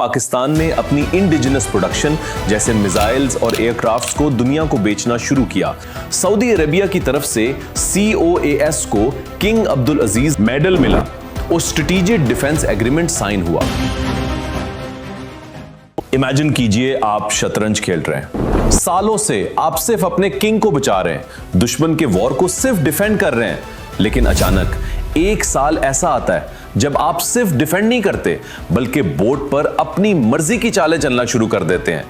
पाकिस्तान ने अपनी indigenous production जैसे मिसाइल्स और एयरक्राफ्ट्स को दुनिया को बेचना शुरू किया। सऊदी अरेबिया की तरफ से COAS को किंग अब्दुल अजीज मेडल मिला और स्ट्रेटेजिक डिफेंस एग्रीमेंट साइन हुआ। इमेजिन कीजिए आप शतरंज खेल रहे हैं, सालों से आप सिर्फ अपने किंग को बचा रहे हैं, दुश्मन के वॉर को सिर्फ डिफेंड कर रहे हैं, लेकिन अचानक एक साल ऐसा आता है जब आप सिर्फ डिफेंड नहीं करते बल्कि बोर्ड पर अपनी मर्जी की चालें चलना शुरू कर देते हैं।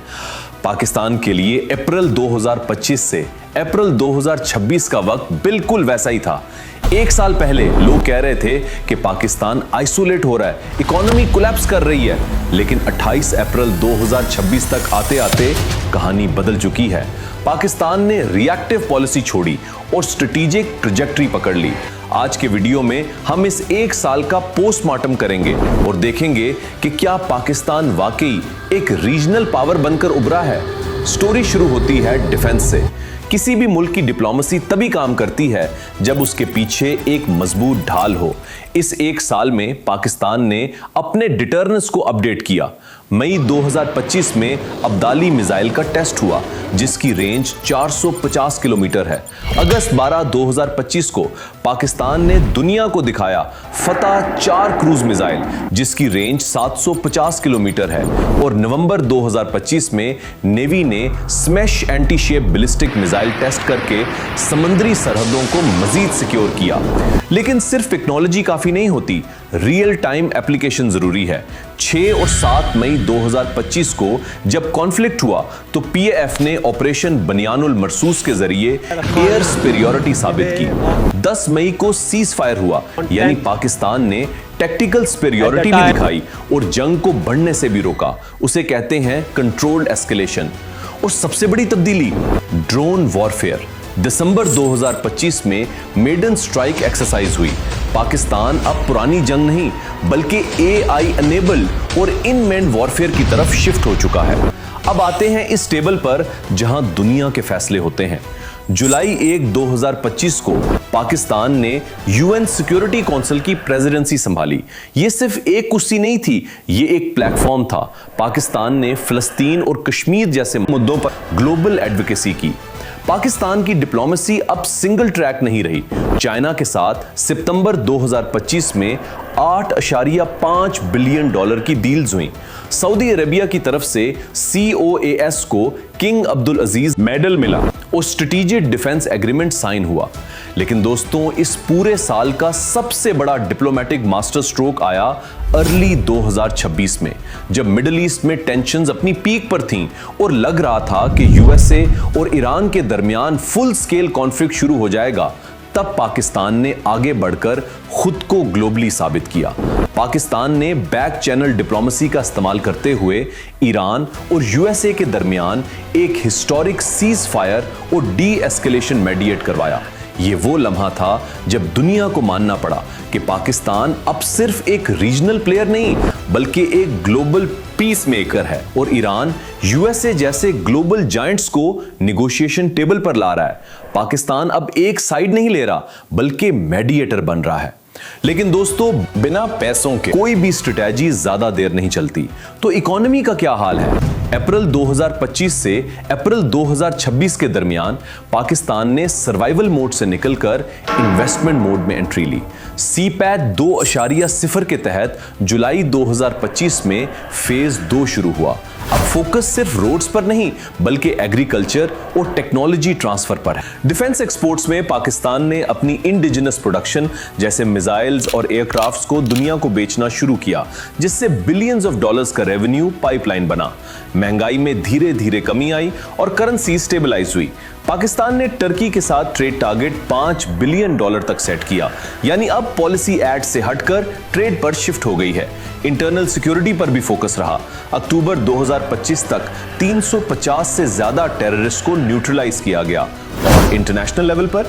पाकिस्तान के लिए अप्रैल 2025 से अप्रैल 2026 का वक्त बिल्कुल वैसा ही था। एक साल पहले लोग कह रहे थे कि पाकिस्तान आइसोलेट हो रहा है, इकोनॉमी कोलैप्स कर रही है, लेकिन 28 अप्रैल 2026 तक आते आते कहानी बदल चुकी है। पाकिस्तान ने रिएक्टिव पॉलिसी छोड़ी और स्ट्रेटेजिक ट्रैजेक्टरी पकड़ ली। आज के वीडियो में हम इस एक साल का पोस्टमार्टम करेंगे और देखेंगे कि क्या पाकिस्तान वाकई एक रीजनल पावर बनकर उभरा है। स्टोरी शुरू होती है डिफेंस से। किसी भी मुल्क की डिप्लोमेसी तभी काम करती है जब उसके पीछे एक मजबूत ढाल हो। इस एक साल में पाकिस्तान ने अपने डिटरनेंस को अपडेट किया। मई 2025 में अब्दाली मिसाइल का टेस्ट हुआ जिसकी रेंज 450 किलोमीटर है। अगस्त 12, 2025 को पाकिस्तान ने दुनिया को दिखाया फतह 4 क्रूज मिसाइल जिसकी रेंज 750 किलोमीटर है। और नवंबर 2025 में नेवी ने smash anti ship ballistic missile test करके समुद्री सरहदों को मजीद सिक्योर किया। लेकिन सिर्फ टेक्नोलॉजी काफी नहीं होती, रियल टाइम एप्लीकेशन जरूरी है। 6 और 7 मई 2025 को जब कॉन्फ्लिक्ट हुआ तो PAF ने ऑपरेशन बनियानुल मरसूस के जरिए एयर सुपीरियरिटी साबित की। 10 मई को सीज फायर हुआ, यानी पाकिस्तान ने टैक्टिकल सुपीरियरिटी भी दिखाई और जंग को बढ़ने से भी रोका। उसे कहते हैं कंट्रोल्ड एस्केलेशन। और सबसे बड़ी तब्दीली ड्रोन वॉरफेयर। दिसंबर 2025 में मेडन स्ट्राइक एक्सरसाइज हुई। पाकिस्तान अब पुरानी जंग नहीं बल्कि AI एनेबल्ड और इनमैन्ड वॉरफेयर की तरफ शिफ्ट हो चुका है। अब आते हैं इस टेबल पर जहां दुनिया के फैसले होते हैं। जुलाई 1, 2025 को पाकिस्तान ने UN सिक्योरिटी काउंसिल की प्रेसिडेंसी संभाली। यह सिर्फ एक कुर्सी नहीं थी, यह एक प्लेटफॉर्म था। पाकिस्तान ने फिलिस्तीन और कश्मीर जैसे मुद्दों पर ग्लोबल एडवोकेसी की। पाकिस्तान की डिप्लोमेसी अब सिंगल ट्रैक नहीं रही। चाइना के साथ सितंबर 2025 में $8.5 बिलियन की डील्स हुई। सऊदी अरेबिया की तरफ से COAS को किंग अब्दुल अजीज मेडल मिला और स्ट्रेटेजिक डिफेंस एग्रीमेंट साइन हुआ। लेकिन दोस्तों, इस पूरे साल का सबसे बड़ा डिप्लोमेटिक मास्टर स्ट्रोक आया अर्ली 2026 में, जब मिडिल ईस्ट में टेंशन्स अपनी पीक पर थीं और लग रहा था कि USA और ईरान के दरमियान फुल स्केल कॉन्फ्लिक्ट शुरू हो जाएगा। तब पाकिस्तान ने आगे बढ़कर खुद को ग्लोबली साबित किया। पाकिस्तान ने बैक चैनल डिप्लोमेसी का इस्तेमाल करते हुए ईरान और USA के दरमियान एक हिस्टोरिक सीज फायर और डी एस्केलेशन मेडिएट करवाया। ये वो लम्हा था जब दुनिया को मानना पड़ा कि पाकिस्तान अब सिर्फ एक रीजनल प्लेयर नहीं बल्कि एक ग्लोबल पीस मेकर है और ईरान USA जैसे ग्लोबल जायंट्स को निगोशिएशन टेबल पर ला रहा है। पाकिस्तान अब एक साइड नहीं ले रहा बल्कि मेडिएटर बन रहा है। लेकिन दोस्तों, बिना पैसों के कोई भी स्ट्रेटजी ज्यादा देर नहीं चलती। तो इकोनॉमी का क्या हाल है? अप्रैल 2025 से अप्रैल 2026 के दरमियान पाकिस्तान ने सर्वाइवल मोड से निकलकर इन्वेस्टमेंट मोड में एंट्री ली। CPAT 2.0 के तहत जुलाई 2025 में फेज 2 शुरू हुआ। अब फोकस सिर्फ रोड्स पर नहीं बल्कि एग्रीकल्चर और टेक्नोलॉजी ट्रांसफर पर है। डिफेंस एक्सपोर्ट्स में पाकिस्तान ने अपनी इंडिजिनस प्रोडक्शन जैसे मिसाइल्स और एयरक्राफ्ट्स को दुनिया को बेचना शुरू किया, जिससे बिलियंस ऑफ डॉलर्स का रेवेन्यू पाइपलाइन बना। महंगाई में धीरे धीरे कमी आई और करेंसी स्टेबलाइज हुई। पाकिस्तान ने टर्की के साथ ट्रेड टारगेट $5 बिलियन तक सेट किया, यानी अब पॉलिसी एड से हटकर ट्रेड पर शिफ्ट हो गई है। इंटरनल सिक्योरिटी पर भी फोकस रहा। अक्टूबर 2025 तक 350 से ज्यादा टेररिस्ट को न्यूट्रलाइज किया गया। और इंटरनेशनल लेवल पर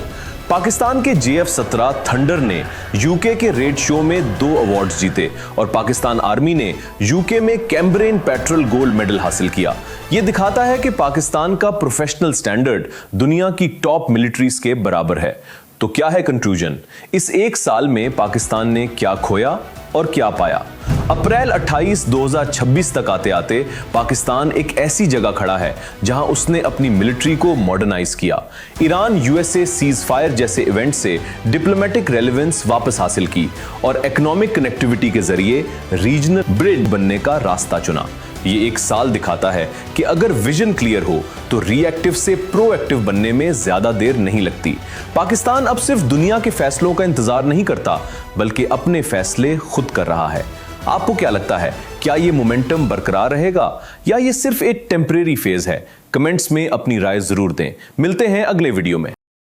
पाकिस्तान के JF-17 थंडर ने यूके के रेड शो में 2 अवार्ड्स जीते और पाकिस्तान आर्मी ने यूके में कैम्ब्रेन पेट्रोल गोल्ड मेडल हासिल किया। यह दिखाता है कि पाकिस्तान का प्रोफेशनल स्टैंडर्ड दुनिया की टॉप मिलिट्रीज के बराबर है। तो क्या है कंक्लूजन? इस एक साल में पाकिस्तान ने क्या खोया और क्या पाया? अप्रैल 28, 2026 तक आते आते पाकिस्तान एक ऐसी जगह खड़ा है जहां उसने अपनी मिलिट्री को मॉडर्नाइज किया, ईरान यूएसए सीज फायर जैसे इवेंट से डिप्लोमेटिक रेलेवेंस वापस हासिल की और इकोनॉमिक कनेक्टिविटी के जरिए रीजनल ब्रिज बनने का रास्ता चुना। ये एक साल दिखाता है कि अगर विजन क्लियर हो तो रिएक्टिव से प्रोएक्टिव बनने में ज्यादा देर नहीं लगती। पाकिस्तान अब सिर्फ दुनिया के फैसलों का इंतजार नहीं करता, बल्कि अपने फैसले खुद कर रहा है। आपको क्या लगता है, क्या ये मोमेंटम बरकरार रहेगा या ये सिर्फ एक टेम्परेरी फेज है? कमेंट्स में अपनी राय जरूर दें। मिलते हैं अगले वीडियो में।